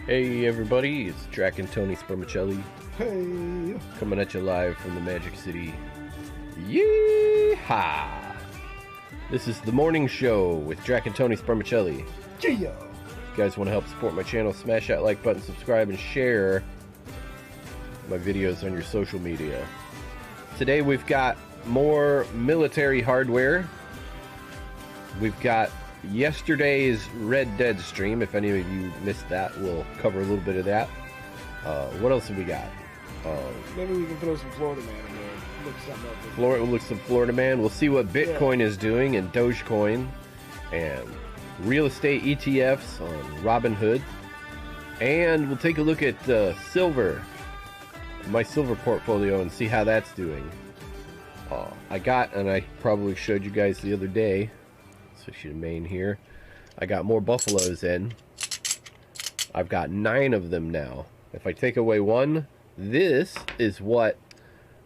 Hey everybody, it's Drac and Tony Spermicelli. Hey! Coming at you live from the Magic City. Yeehaw! This is the morning show with Drac and Tony Spermicelli. Yeah! If you guys want to help support my channel, smash that like button, subscribe, and share my videos on your social media. Today we've got more military hardware. We've got yesterday's Red Dead stream. If any of you missed that, we'll cover a little bit of that. What else have we got? Maybe we can throw some Florida Man in there. Look something up. We'll look some Florida Man. We'll see what Bitcoin is doing and Dogecoin and real estate ETFs on Robinhood. And we'll take a look at silver, my silver portfolio, and see how that's doing. I probably showed you guys the other day, switch you to main here. I got more buffaloes in. I've got 9 of them now. If I take away one, this is what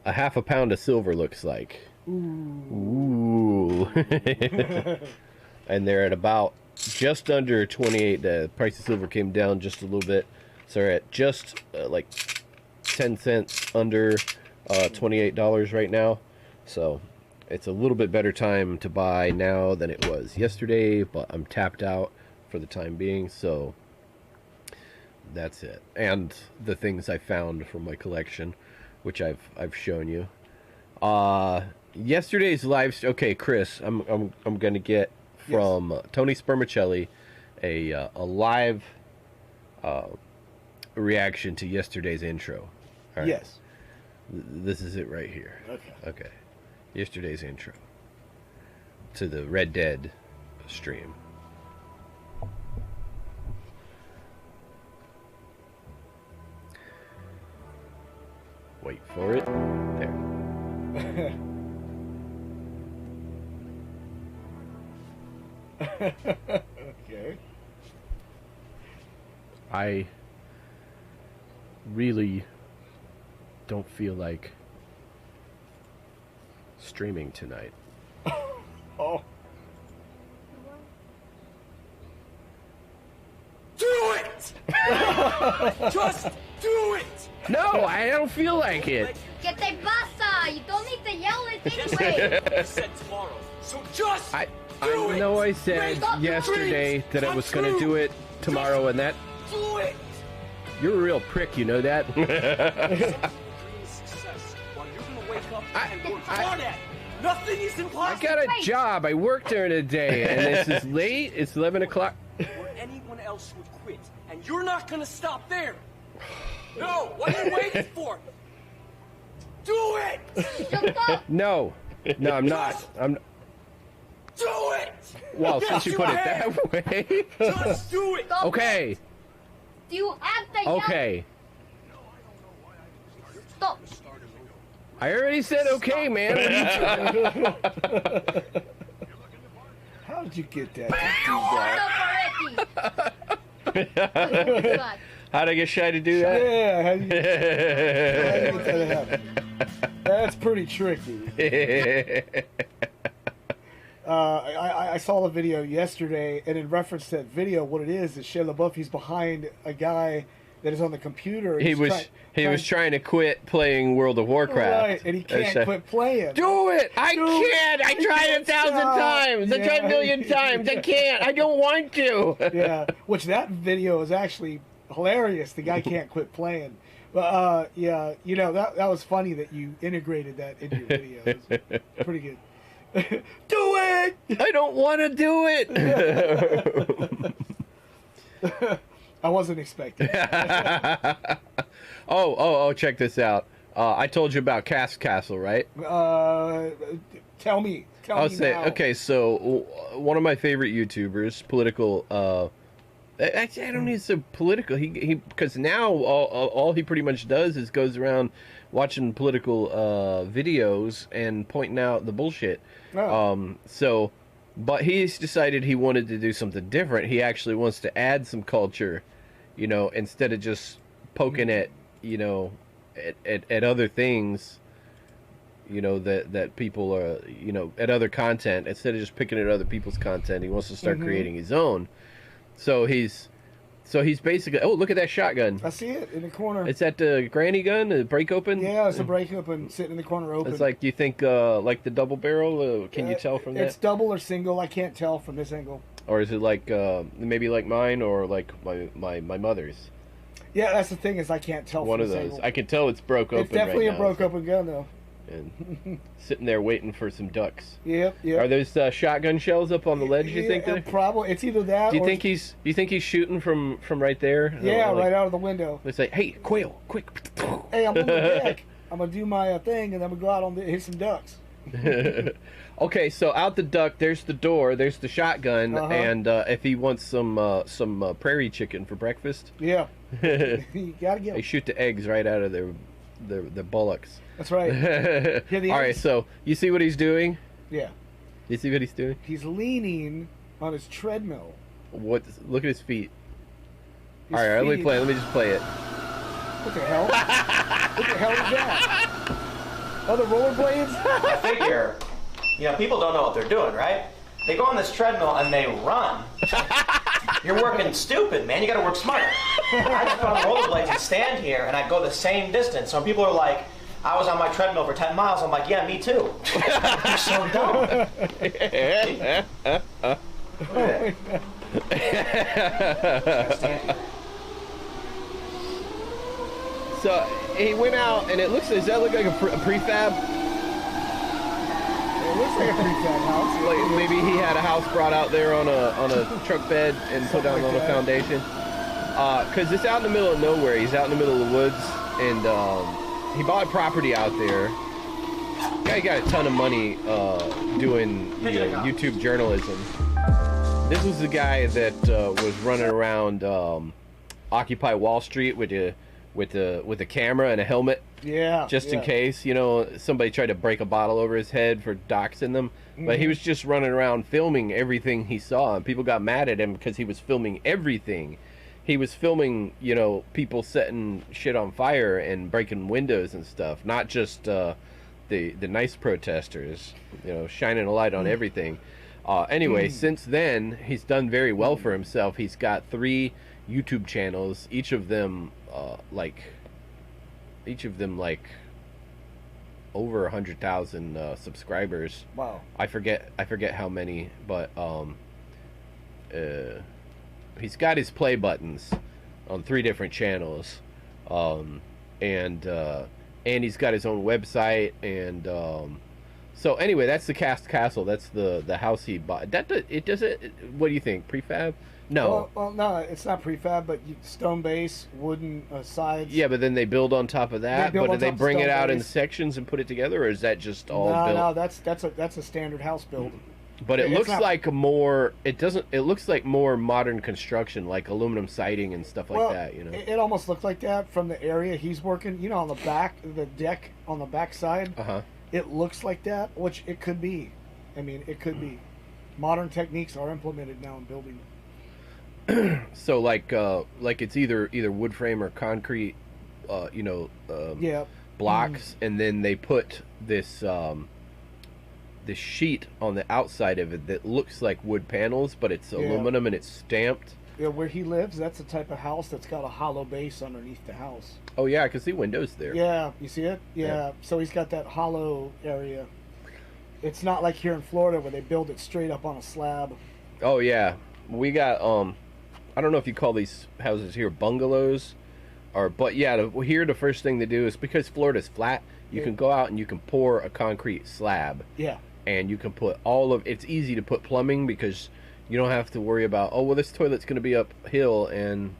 a half a pound of silver looks like. Ooh. And they're at about just under 28. The price of silver came down just a little bit, so they're at just like 10 cents under $28 right now. So it's a little bit better time to buy now than it was yesterday, but I'm tapped out for the time being, so that's it. And the things I found from my collection, which I've shown you. Yesterday's live. Okay, Chris, I'm gonna get from Tony Spermicelli a live reaction to yesterday's intro. All right. Yes. This is it right here. Okay. Yesterday's intro to the Red Dead stream. Wait for it. There. Okay. I really don't feel like streaming tonight. Oh. Do it! Just do it! No, I don't feel like it. ¿Qué te pasa? You don't need to yell it anyway. You said tomorrow, so just I do it! know I said Make yesterday dreams that I come was going to true. do it tomorrow, and that Do it! you're a real prick, you know that? Dream success while you're gonna wake up and work hard at it. Nothing is I impossible. got a job. I work during the day, and this is late. It's 11 o'clock. Where anyone else would quit, and you're not gonna stop there. No, what are you waiting for? Do it! Shut up. No, I'm not. I'm. Do it! Well, Yes, since you put it that way. Just do it! Stop. Okay. Do you have to yell? Okay. Stop. I already said okay, man. What How did you get that? Shut up already. How'd I get shy to do that? Yeah, how do you get that to happen? That's pretty tricky. I saw the video yesterday, and in reference to that video, what it is Shia LaBeouf's behind a guy that is on the computer. He was trying to quit playing World of Warcraft. Right, and he can't quit playing. Do it! I can't! I tried 1,000 times! I tried a million times! I can't! I don't want to! Yeah, which that video is actually hilarious. The guy can't quit playing. But yeah, you know, that was funny that you integrated that into your videos. Pretty good. Do it! I don't want to do it! I wasn't expecting it. Oh, check this out. I told you about Cast Castle, right? Tell me. I'll say, now. okay, so one of my favorite YouTubers, political, actually, I don't need to say political, he because now all he pretty much does is goes around watching political videos and pointing out the bullshit. Oh. But he's decided he wanted to do something different. He actually wants to add some culture, you know, instead of just poking at, you know, at other things, you know, that people are, you know, at other content, instead of just picking at other people's content. He wants to start creating his own. So he's So he's basically. Oh, look at that shotgun. I see it in the corner. It's that granny gun, the break open. Yeah, it's a break open, sitting in the corner open. It's like, do you think like the double barrel? Can you tell from that? It's double or single. I can't tell from this angle. Or is it like maybe like mine or like my mother's? Yeah, that's the thing is I can't tell. One from of this those. angle. I can tell it's broke open. It's definitely right a now, broke open gun though. And sitting there waiting for some ducks. Yep. Are those shotgun shells up on the ledge? You think? Probably. It's either that. Do you or think he's shooting from right there? Yeah, right out of the window. It's like, hey, quail, quick! Hey, I'm on the deck. I'm gonna do my thing, and then I'm gonna go out on hit some ducks. Okay, so out the duck, there's the door, there's the shotgun, and if he wants some prairie chicken for breakfast, Yeah. You gotta get they 'em. shoot the eggs right out of their bullocks. That's right. All right, eggs? so you see what he's doing? Yeah. You see what he's doing? He's leaning on his treadmill. What? Look at his feet. His All right, let me feet- play. Let me just play it. What the hell? What the hell is that? Oh, the rollerblades? I figure, people don't know what they're doing, right? They go on this treadmill and they run. You're working stupid, man. You gotta work smart. I just put on rollerblades and stand here and I go the same distance. So when people are like, I was on my treadmill for 10 miles, I'm like, yeah, me too. You're so dumb. So he went out, and it looks. Does that look like a prefab? It looks like a prefab house. Like maybe he had a house brought out there on a truck bed and put down on a foundation. Because it's out in the middle of nowhere. He's out in the middle of the woods, and he bought property out there. Guy got a ton of money doing YouTube journalism. This was the guy that was running around Occupy Wall Street with a camera and a helmet. Yeah. Just in case, somebody tried to break a bottle over his head for doxing them. But he was just running around filming everything he saw, and people got mad at him because he was filming everything. He was filming, people setting shit on fire and breaking windows and stuff, not just the nice protesters, shining a light on everything. Anyway, since then, he's done very well for himself. He's got 3 YouTube channels, each of them over 100,000 subscribers. Wow. I forget how many, but he's got his play buttons on 3 different channels, and he's got his own website, and so anyway, that's the Cast Castle. That's the house he bought. What do you think? Prefab? No. Well, no, it's not prefab, but stone base, wooden sides. Yeah, but then they build on top of that. But do they bring it out in sections and put it together, or is that just all built? No, that's a standard house build. But it looks like more. It doesn't. It looks like more modern construction, like aluminum siding and stuff like that. It almost looked like that from the area he's working. On the back, the deck on the back side. It looks like that, which it could be. I mean, it could be. Modern techniques are implemented now in building. So like it's either wood frame or concrete, blocks, and then they put this this sheet on the outside of it that looks like wood panels, but it's aluminum and it's stamped. Yeah, where he lives, that's the type of house that's got a hollow base underneath the house. Oh yeah, I can see windows there. Yeah, you see it? Yeah. So he's got that hollow area. It's not like here in Florida where they build it straight up on a slab. Oh yeah, we got I don't know if you call these houses here bungalows, but yeah, here the first thing to do is, because Florida's flat, you can go out and you can pour a concrete slab. Yeah. And you can put it's easy to put plumbing because you don't have to worry about, oh well, this toilet's going to be uphill, and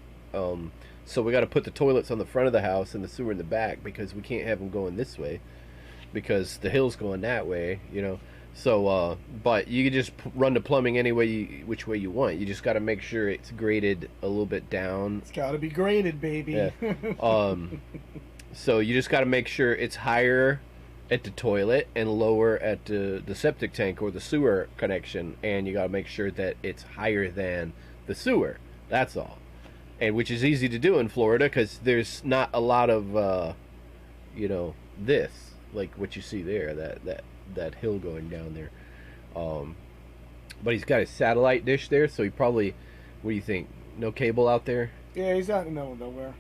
so we got to put the toilets on the front of the house and the sewer in the back because we can't have them going this way because the hill's going that way, So, but you can just run the plumbing which way you want. You just got to make sure it's graded a little bit down. It's got to be graded, baby. Yeah. So you just got to make sure it's higher at the toilet and lower at the septic tank or the sewer connection, and you got to make sure that it's higher than the sewer. That's all. And which is easy to do in Florida because there's not a lot of, this, like what you see there, that hill going down there. But he's got his satellite dish there, so he probably, what do you think, No cable out there. Yeah, he's out in the middle of nowhere.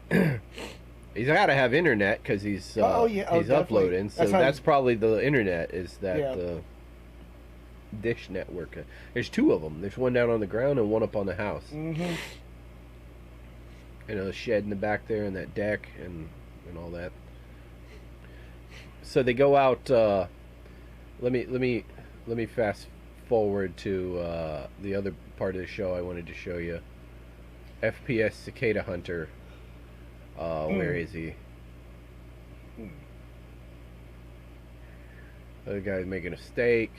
He's got to have internet because he's he's definitely. uploading. So that's probably the internet. Is that Yeah. Dish network? There's two of them. There's one down on the ground and one up on the house. Mm-hmm. You know, the shed in the back there and that deck and all that. So they go out. Let me fast forward to the other part of the show I wanted to show you. FPS Cicada Hunter. Where is he? The guy's making a steak.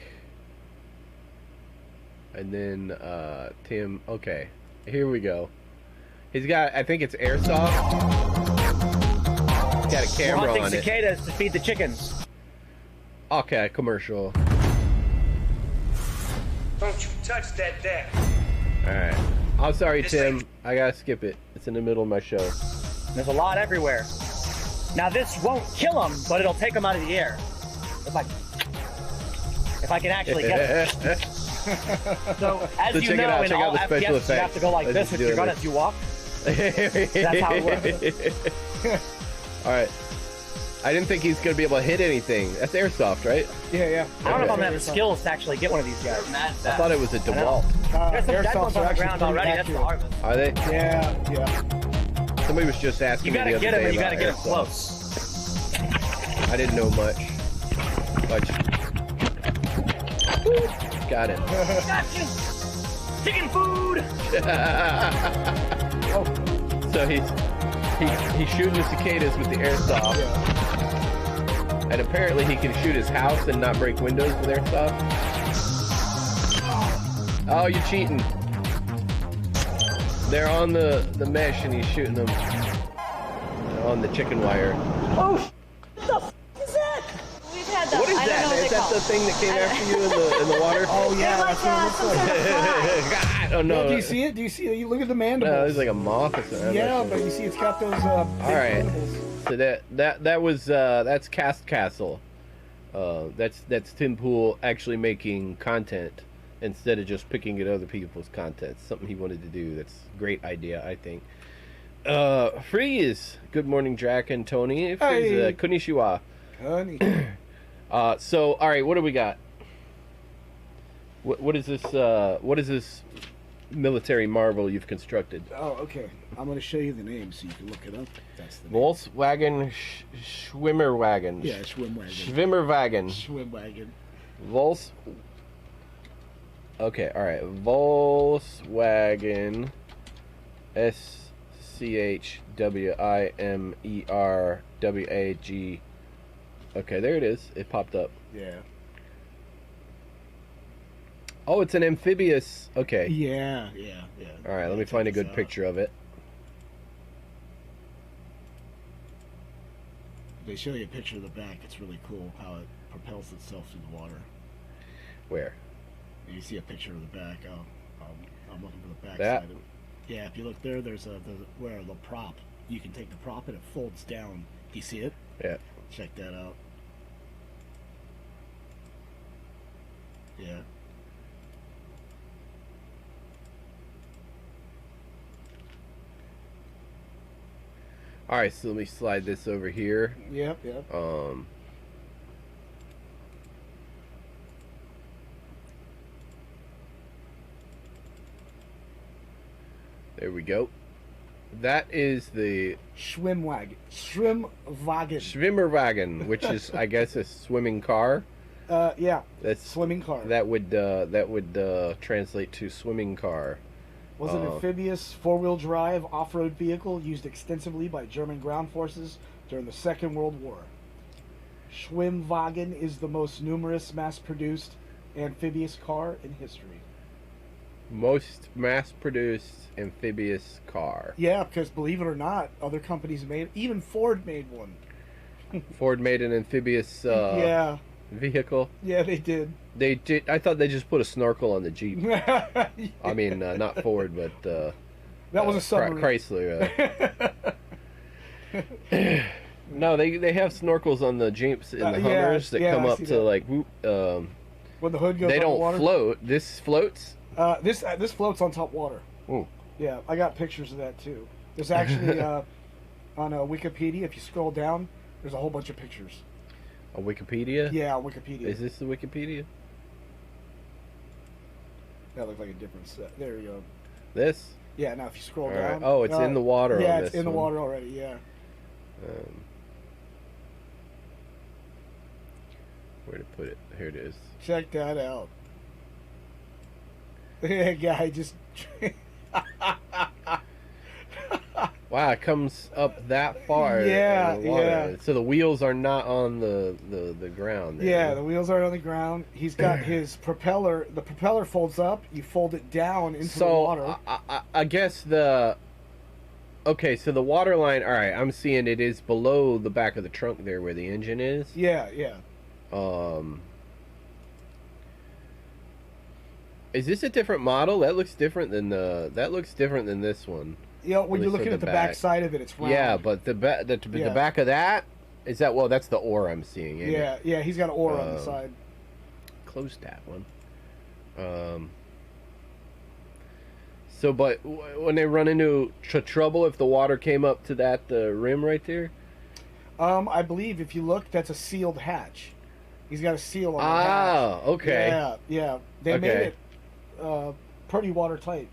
And then Tim. Okay, here we go. He's got, I think it's airsoft. He's got a camera on it. Cicadas to feed the chickens. Okay, commercial. Don't you touch that deck. Alright. I'm sorry, Tim. I gotta skip it. It's in the middle of my show. There's a lot everywhere. Now this won't kill them, but it'll take them out of the air. If I can actually get it. So as you know, in all FPS, you have to go like this with your gun as you walk. That's how it works. Alright. I didn't think he's gonna be able to hit anything. That's airsoft, right? Yeah. I don't know if I'm gonna have the skills to actually get one of these guys. I thought it was a DeWalt. There's some dead ones on the ground already. That's the harvest. Are they? Yeah. Somebody was just asking You me the gotta other get him, day and you about gotta get him airsoft. close. I didn't know much. Got it. Gotcha. Chicken food. So he's shooting the cicadas with the airsoft, and apparently he can shoot his house and not break windows with airsoft. Oh, you're cheating. They're on the mesh and he's shooting them on the chicken wire. Oh, what the f is that? We've had that. What is I don't that? know what Is they that call the it. thing that came after you in the water? Oh yeah, They're that's what it looks some like. sort of fly. I don't know. Do you see it? Do you see it? You look at the mandibles. No, it's like a moth or something. Yeah, but you see, it's got those big right. mandibles. So that was that's Cast Castle. That's Tim Pool actually making content instead of just picking at other people's content. Something he wanted to do. That's a great idea, I think. Freeze. Good morning, Drac and Tony. Freeze, Hey. Konnichiwa. Honey. So all right, what do we got? What is this? What is this military marvel you've constructed? Oh, okay. I'm going to show you the name so you can look it up. That's the name. Volkswagen Schwimmerwagen. Yeah, Schwimmwagen. Schwimmerwagen. Schwimmwagen. Vols. Okay, all right. Volkswagen. SCHWIMERWAG. Okay, there it is. It popped up. Yeah. Oh, it's an amphibious. Okay. Yeah. All right, let me find a good picture of it. They show you a picture of the back. It's really cool how it propels itself through the water. Where? And you see a picture of the back. Oh, I'm looking for the back That? side of it. Yeah, if you look there, there's where the prop. You can take the prop and it folds down. Do you see it? Yeah. Check that out. Yeah. All right, so let me slide this over here. Yep. There we go. That is the Schwimmwagen. Schwimmerwagen, which is, I guess, a swimming car. Yeah. That's Swimming car. That would translate to swimming car. Was an amphibious four-wheel drive off-road vehicle used extensively by German ground forces during the Second World War. Schwimmwagen is the most numerous mass-produced amphibious car in history. Most mass-produced amphibious car. Yeah, because believe it or not, other companies made. Even Ford made one. Ford made an amphibious Yeah, vehicle. yeah, they did. They did. I thought they just put a snorkel on the Jeep. I mean, not Ford, but that was a submarine. Chrysler. No, they have snorkels on the Jeeps and the yeah, Hummers that yeah, come I up see to that. like. When the hood goes They on don't water. float. This floats. This floats on top water. Ooh. Yeah, I got pictures of that too. There's actually on Wikipedia, if you scroll down, there's a whole bunch of pictures. On Wikipedia? Yeah, on Wikipedia. Is this the Wikipedia? That looks like a different set. There you go. This? Yeah, now if you scroll All down. right. Oh, it's in the water. Yeah, on it's this in the one. water already. Yeah. Where to put it? Here it is. Check that out. That guy just. Wow, it comes up that far. Yeah, in the water. yeah. So the wheels are not on the ground. There. Yeah, the wheels are on the ground. He's got his propeller. The propeller folds up. You fold it down into the water. I guess the. Okay, so the water line. All right, I'm seeing it is below the back of the trunk there, where the engine is. Yeah, yeah. Is this a different model? That looks different than the. That looks different than this one. You know, when At you're least looking on at the the back side of it, it's round. Yeah, but the back of that is that. Well, that's the oar I'm seeing. Ain't Yeah, it? yeah. He's got an oar on the side. Close that one. So, but when they run into trouble, if the water came up to that rim right there. I believe if you look, that's a sealed hatch. He's got a seal on the hatch. Ah, okay. Yeah, yeah. They made it pretty watertight.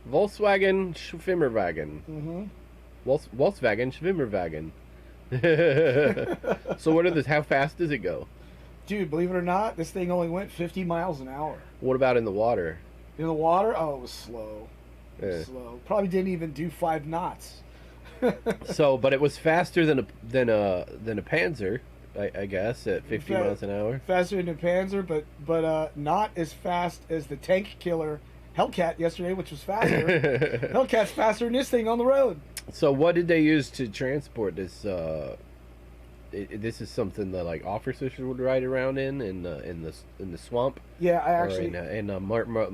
Volkswagen Schwimmerwagen. Mm-hmm. Volkswagen Schwimmerwagen. So what are this? How fast does it go? Dude, believe it or not, this thing only went 50 miles an hour. What about in the water? In the water, oh, it was slow. It was Yeah. slow. Probably didn't even do 5 knots. So, but it was faster than a Panzer, I guess, at 50 miles an hour. Faster than a Panzer, but not as fast as the tank killer Hellcat yesterday, which was faster. Hellcat's faster than this thing on the road. So, what did they use to transport this? This is something that like officers would ride around in the swamp. Yeah, I Or actually in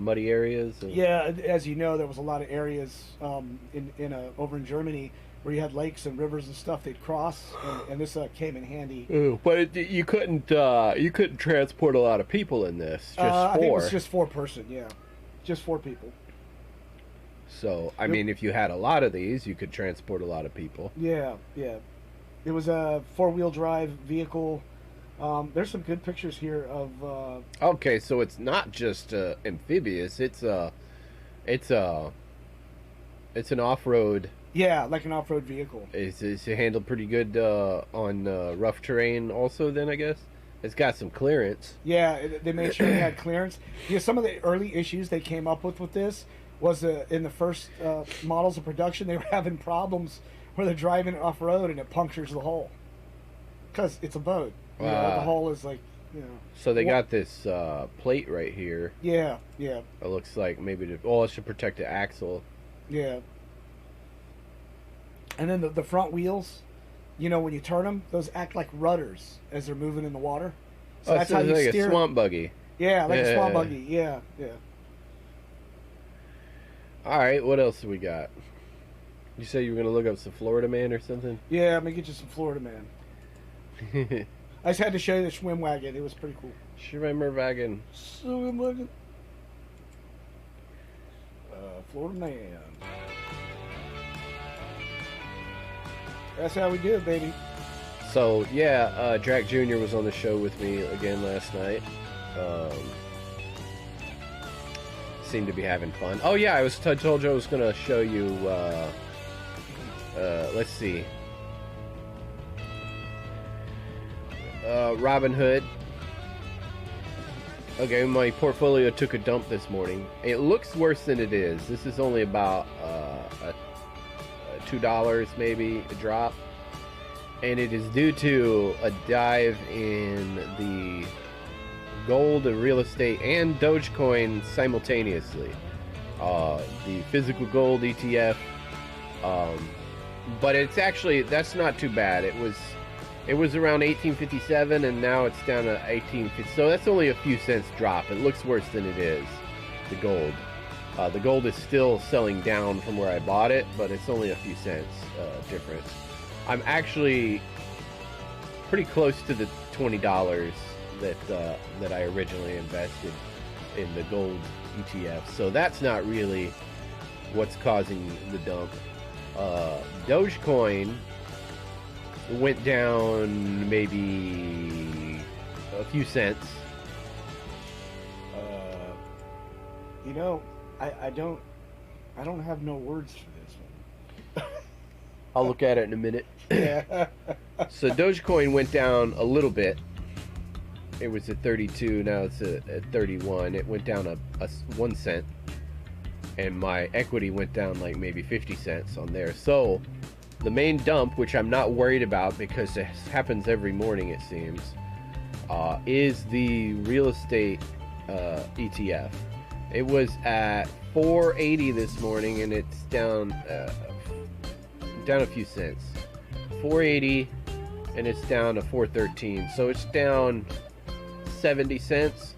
muddy areas. Yeah, as you know, there was a lot of areas over in Germany where you had lakes and rivers and stuff they'd cross, and this came in handy. But you couldn't transport a lot of people in this. Just I think it four. was just 4 person. Yeah, just 4 people. So I mean, if you had a lot of these, you could transport a lot of people. Yeah, yeah. It was a 4-wheel drive vehicle. There's some good pictures here of. Okay, so it's not just amphibious. It's an off-road. Yeah, like an off-road vehicle. Is it handled pretty good on rough terrain? Also, then I guess it's got some clearance. Yeah, they made sure it had clearance. Yeah, some of the early issues they came up with this was in the first models of production, they were having problems where they're driving it off-road and it punctures the hull because it's a boat. You know, the hull is like, you know. So they got this plate right here. Yeah, yeah, It looks like maybe it should protect the axle. yeah. And then the front wheels, you know, when you turn them, those act like rudders as they're moving in the water. So that's how you like steer. a swamp buggy. Yeah, like a swamp Yeah. buggy. Yeah, yeah. All right, what else do we got? You say you were gonna look up some Florida Man or something? Yeah, I'm gonna get you some Florida Man. I just had to show you the Schwim wagon. It was pretty cool. Schwimmerwagen. Schwim wagon. Florida Man. That's how we do it, baby. So yeah, Drac Jr. was on the show with me again last night. Seemed to be having fun. Oh yeah, I told you I was gonna show you. Let's see. Robin Hood. Okay, my portfolio took a dump this morning. It looks worse than it is. This is only about $2 maybe a drop, and it is due to a dive in the gold, real estate, and Dogecoin simultaneously. The physical gold ETF, but it's actually, that's not too bad. It was around 1857, and now it's down to 1850. So that's only a few cents drop. It looks worse than it is. The gold. The gold is still selling down from where I bought it, but it's only a few cents difference. I'm actually pretty close to the $20 that I originally invested in the gold ETF. So that's not really what's causing the dump. Dogecoin went down maybe a few cents. You know, I don't have no words for this one. I'll look at it in a minute. Yeah. So Dogecoin went down a little bit. It was at 32, now it's at 31. It went down a 1 cent. And my equity went down like maybe 50 cents on there. So the main dump, which I'm not worried about because it happens every morning it seems, is the real estate ETF. It was at 480 this morning and it's down a few cents. 480 and it's down to 413. So it's down 70 cents,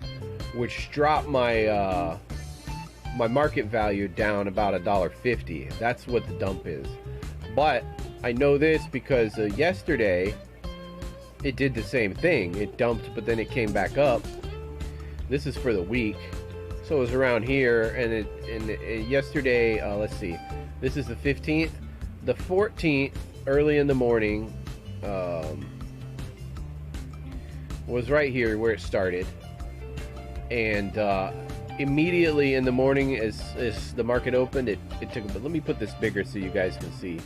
which dropped my my market value down about $1.50. That's what the dump is. But I know this because yesterday it did the same thing. It dumped, but then it came back up. This is for the week, so it was around here. And yesterday, let's see, this is the 15th, the 14th, early in the morning, was right here where it started, and immediately in the morning as the market opened, it took, but let me put this bigger so you guys can see.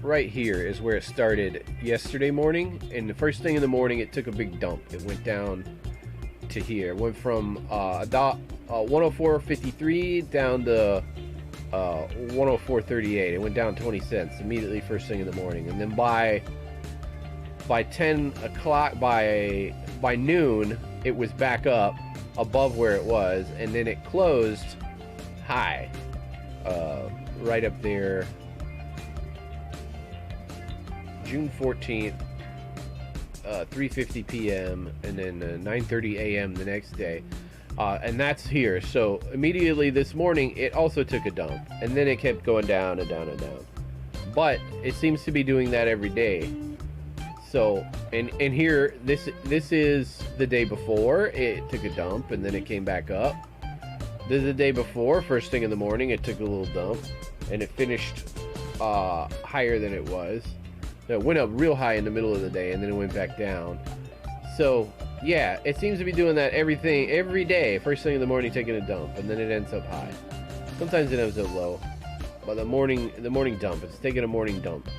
Right here is where it started yesterday morning, and the first thing in the morning it took a big dump. It went down to here. It went from 104.53 down to 104.38. It went down 20 cents immediately first thing in the morning, and then by 10 o'clock, by noon, it was back up above where it was, and then it closed high, right up there, June 14th, 3:50 p.m. and then 9:30 a.m. the next day, and that's here. So immediately this morning, it also took a dump, and then it kept going down and down and down. But it seems to be doing that every day. So, and here, this is the day before it took a dump, and then it came back up. This is the day before, first thing in the morning, it took a little dump, and it finished higher than it was. It went up real high in the middle of the day, and then it went back down. So, yeah, it seems to be doing that every day, first thing in the morning, taking a dump, and then it ends up high. Sometimes it ends up low, but the morning dump, it's taking a morning dump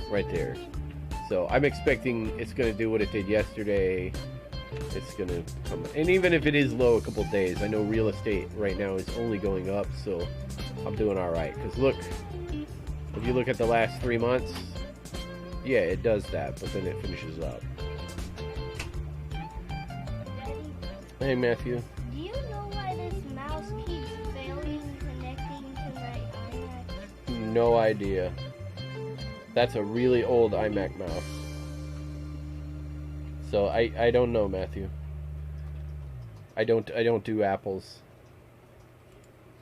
right there. So I'm expecting it's going to do what it did yesterday. It's going to come, and even if it is low a couple days, I know real estate right now is only going up, so I'm doing all right. Because look, if you look at the last 3 months, yeah, it does that, but then it finishes up. Hey, Matthew. Do you know why this mouse keeps failing connecting to my iMac? No idea. That's a really old iMac mouse. So I don't know, Matthew. I don't do Apples.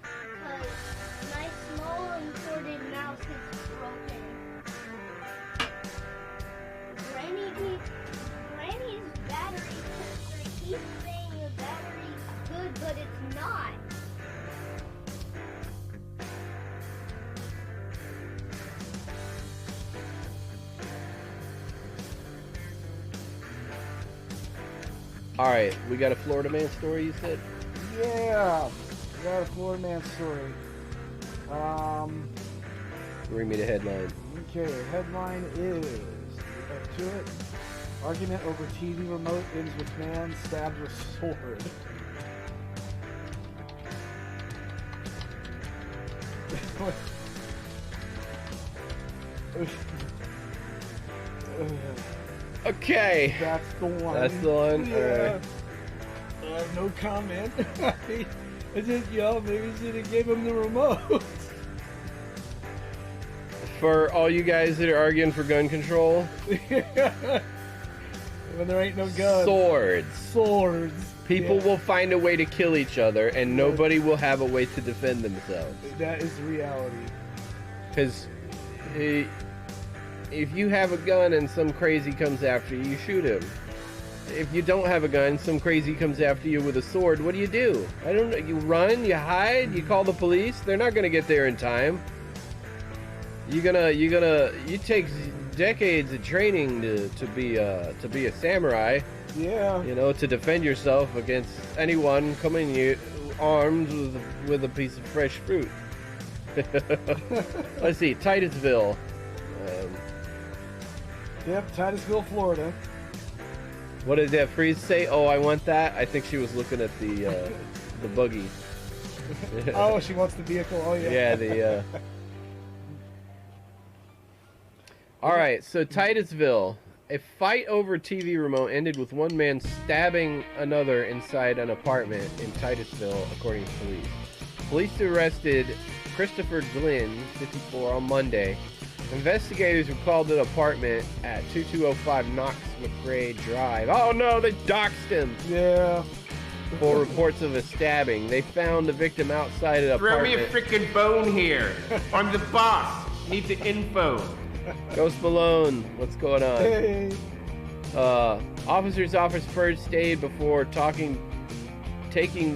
Because my small imported mouse is broken. Granny's battery tester keeps saying your battery's good, but it's not. Alright, we got a Florida man story, you said? Yeah, we got a Florida man story. Bring me the headline. Okay, headline is, up to it, argument over TV remote ends with man stabbed with sword. Okay. That's the one. That's the one? Yeah. No comment. It's just, maybe you should have gave him the remote. For all you guys that are arguing for gun control, When there ain't no guns. swords. People Yeah. will find a way to kill each other, and nobody will have a way to defend themselves. That is reality. Because if you have a gun and some crazy comes after you, you shoot him. if you don't have a gun, some crazy comes after you with a sword, what do? I don't know. You run, you hide, you call the police. They're not gonna get there in time. You take decades of training to be a samurai. Yeah. You know, to defend yourself against anyone coming you armed with a piece of fresh fruit. Let's see, Titusville. Yep, Titusville, Florida. What did that freeze say? Oh, I want that. I think she was looking at the buggy. Oh, she wants the vehicle. Oh yeah. Yeah, All right, so Titusville. A fight over TV remote ended with one man stabbing another inside an apartment in Titusville, according to police. Police arrested Christopher Glenn, 54, on Monday. Investigators were called to the apartment at 2205 Knox McRae Drive. Oh no, they doxed him! Yeah. For reports of a stabbing. They found the victim outside of the Throw me apartment. a frickin' bone here. I'm the boss. Need the info. Ghost Malone, what's going on? Hey. Officers offered first aid before taking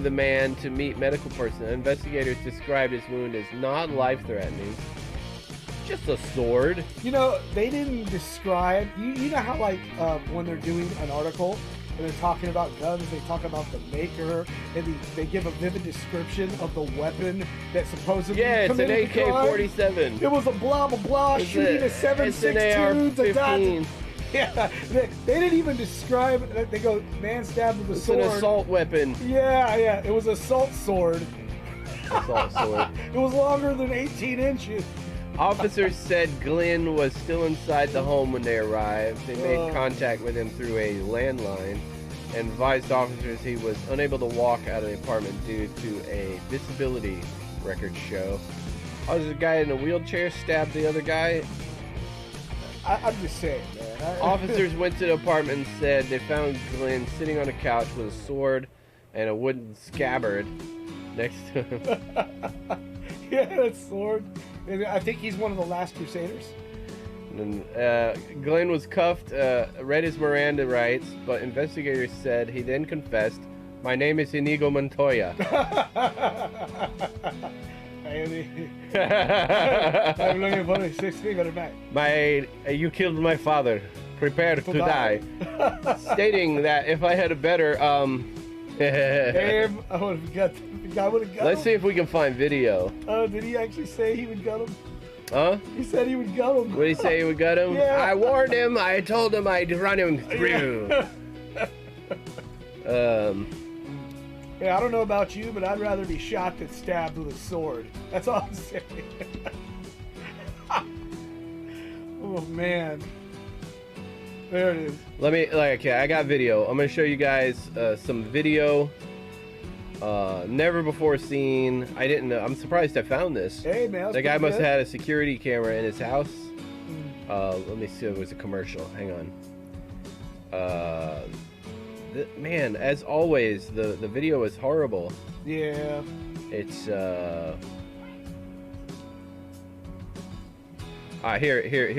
the man to meet medical personnel. Investigators described his wound as not life-threatening. Just a sword. You know, they didn't describe. You know how like when they're doing an article and they're talking about guns, they talk about the maker and they give a vivid description of the weapon that supposedly Yeah, it's an committed the crime. AK-47. It was a blah blah blah shooting a It's an 7.62 to dot. AR-15. Yeah, they didn't even describe. They go, man stabbed with a It's sword. an assault weapon. Yeah, it was assault sword. Assault sword. It was longer than 18 inches. Officers said Glenn was still inside the home when they arrived. They made contact with him through a landline and advised officers he was unable to walk out of the apartment due to a disability, records show. Oh, there's a guy in a wheelchair stabbed the other guy. I'm just saying, man. Officers went to the apartment and said they found Glenn sitting on a couch with a sword and a wooden scabbard next to him. Yeah, that sword. I think he's one of the last Crusaders. And, Glenn was cuffed, read his Miranda rights, but investigators said he then confessed, "My name is Inigo Montoya." I'm looking for a 6-finger back. You killed my father. Prepare to die. Stating that if I had a better, Damn, I would have got. I would have got let's him. see if we can find video. Did he actually say he would got him? Huh? He said he would got him. What did he say? We got him? Yeah. I warned him. I told him I'd run him through. Yeah, I don't know about you, but I'd rather be shot than stabbed with a sword. That's all I'm saying. Oh man, there it is. Okay, I got video. I'm gonna show you guys some video. Never before seen. I didn't know. I'm surprised I found this. Hey man, The guy must have had a security camera in his house. Let me see if it was a commercial. Hang on. Man, as always, the video is horrible. Yeah. It's here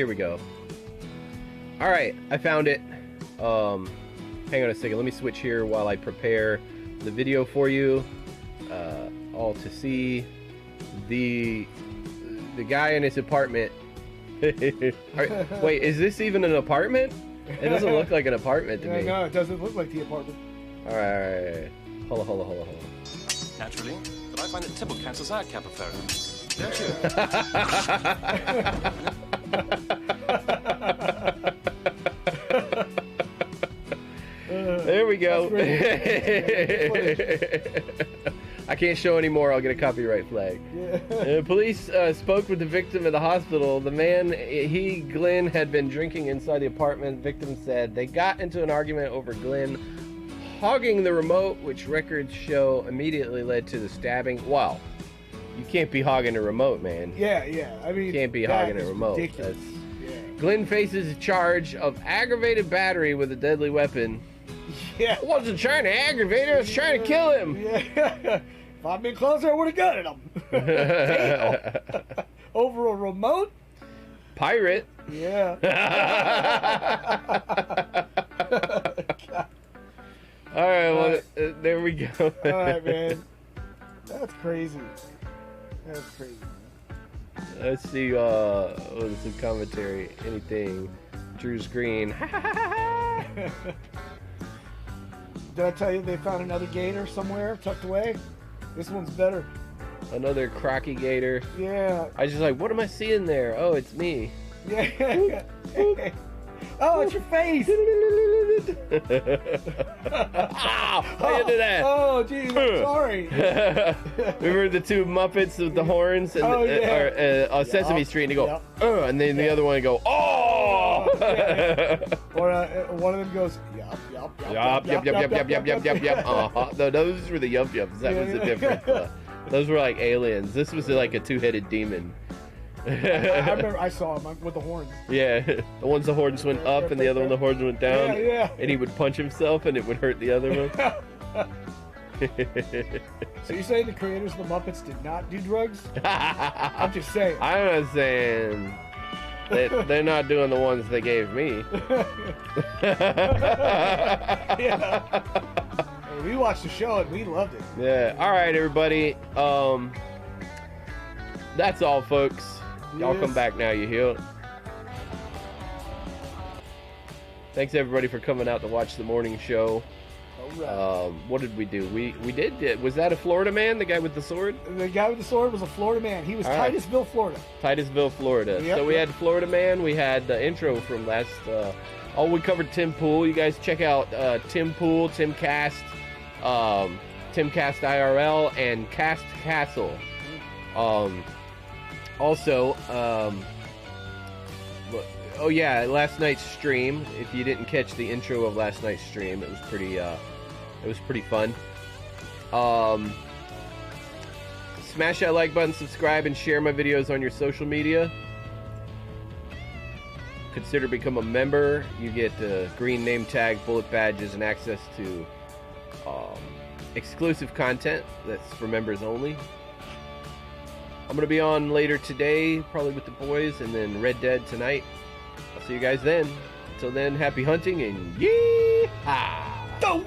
we go. All right, I found it. Hang on a second. Let me switch here while I prepare the video for you, all to see. The guy in his apartment. Wait, is this even an apartment? It doesn't look like an apartment to me. No, it doesn't look like the apartment. All right. Hold on. Naturally, but I find that Tibble cancels out Capoferro. Don't you? There we go. I can't show anymore. I'll get a copyright flag. Yeah. Police spoke with the victim at the hospital. The man, Glenn, had been drinking inside the apartment. Victim said they got into an argument over Glenn hogging the remote, which records show immediately led to the stabbing. Wow. You can't be hogging a remote, man. Yeah. I mean, You can't be that hogging a is remote. ridiculous. Glenn faces a charge of aggravated battery with a deadly weapon. Yeah. I wasn't trying to aggravate him. I was trying to kill him. Yeah. If I'd been closer, I would have gutted him. Damn. Over a remote? Pirate. Yeah. God All right, well, there we go. All right, man. That's crazy. That's crazy. Let's see. What is some commentary? Anything? Drew's green. Did I tell you they found another gator somewhere tucked away? This one's better. Another crocky gator. Yeah. I was just like, what am I seeing there? Oh, it's me. Yeah. Oh, it's your face. How you do that? Oh, geez, I'm sorry. Remember the two Muppets with the horns and on Sesame Street, and they go, and then the other one go, oh! Or one of them goes, yup. No, those were the yup yups. That was the difference. Those were like aliens. This was like a two-headed demon. I remember I saw him with the horns. Yeah, the ones the horns went up and the other one the horns went down. Yeah. And he would punch himself and it would hurt the other one. So you're saying the creators of the Muppets did not do drugs? I'm just saying. I'm not saying they're not doing the ones they gave me. Yeah. We watched the show and we loved it. Yeah. All right, everybody. That's all, folks. Y'all come back now, you healed. Thanks everybody for coming out to watch the morning show. All right. What did we do? We did. Was that a Florida man? The guy with the sword? The guy with the sword was a Florida man. He was Titusville, Florida. Titusville, Florida. Yep, So we had Florida man. We had the intro from last. We covered Tim Pool. You guys check out Tim Pool, Tim Cast, Tim Cast IRL, and Cast Castle. Also, oh yeah, last night's stream. If you didn't catch the intro of last night's stream, it was pretty fun. Smash that like button, subscribe, and share my videos on your social media. Consider become a member. You get green name tag, bullet badges, and access to exclusive content that's for members only. I'm going to be on later today, probably with the boys, and then Red Dead tonight. I'll see you guys then. Until then, happy hunting and yee-haw! Go!